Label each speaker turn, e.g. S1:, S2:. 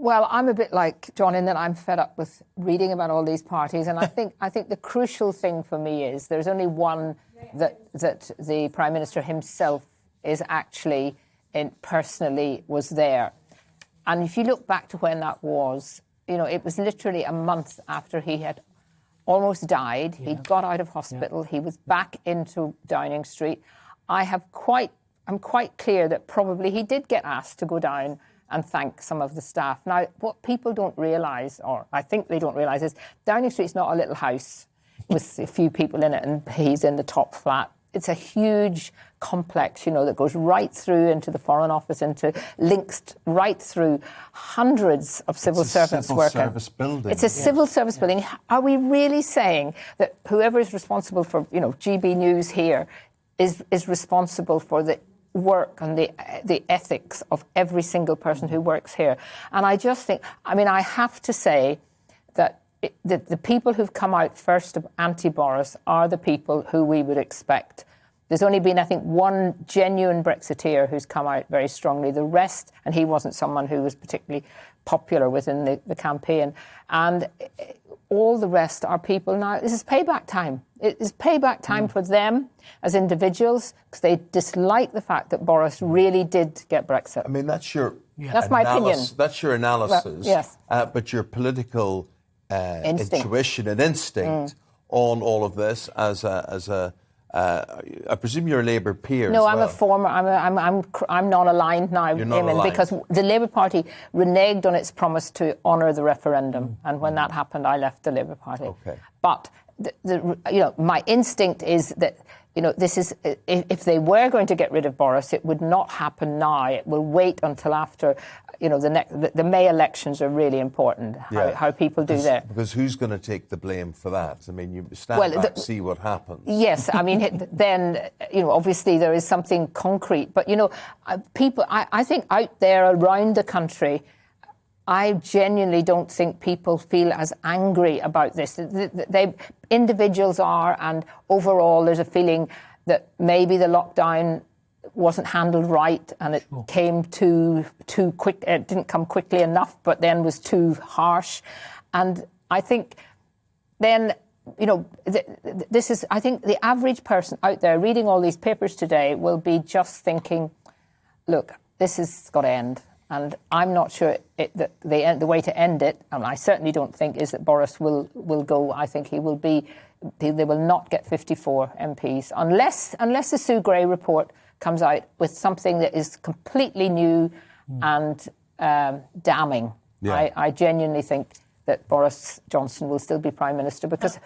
S1: Well, I'm a bit like John in that I'm fed up with reading about all these parties, and I think the crucial thing for me is there's only one that the Prime Minister himself is actually personally was there. And if you look back to when that was, it was literally a month after he had almost died. Yeah. He'd got out of hospital. Yeah. He was back into Downing Street. I'm quite clear that probably he did get asked to go down and thank some of the staff. Now, what people don't realise, or I think they don't realise, is Downing Street's not a little house with a few people in it and he's in the top flat. It's a huge complex, that goes right through into the Foreign Office, links right through hundreds of civil servants working.
S2: It's a civil service building.
S1: It's a civil service building. Are we really saying that whoever is responsible for, GBNews here is responsible for the work and the ethics of every single person who works here? And I just think, I have to say that the people who've come out first of anti-Boris are the people who we would expect. There's only been, I think, one genuine Brexiteer who's come out very strongly. The rest, and he wasn't someone who was particularly popular within the campaign, and all the rest are people now. This is payback time. It is payback time for them as individuals because they dislike the fact that Boris really did get Brexit.
S2: That's
S1: my opinion.
S2: That's your analysis.
S1: Well, yes.
S2: But your political intuition and instinct on all of this I presume you're a Labour peer.
S1: No,
S2: as
S1: I'm
S2: well.
S1: a former. I'm not aligned now.
S2: You're not aligned.
S1: Because the Labour Party reneged on its promise to honour the referendum, and when that happened, I left the Labour Party.
S2: Okay.
S1: But my instinct is that this is if they were going to get rid of Boris, it would not happen now. It will wait until after. The May elections are really important. How people do that.
S2: Because who's going to take the blame for that? You stand back, see what happens.
S1: Yes, then obviously there is something concrete. But people, I think out there around the country, I genuinely don't think people feel as angry about this. Individuals are, and overall there's a feeling that maybe the lockdown wasn't handled right and it came too quick. It didn't come quickly enough, but then was too harsh. And I think then, I think the average person out there reading all these papers today will be just thinking, look, this has got to end. And I'm not sure that the way to end it, and I certainly don't think, is that Boris will go. I think they will not get 54 MPs unless the Sue Gray report comes out with something that is completely new and damning. Yeah. I genuinely think that Boris Johnson will still be Prime Minister because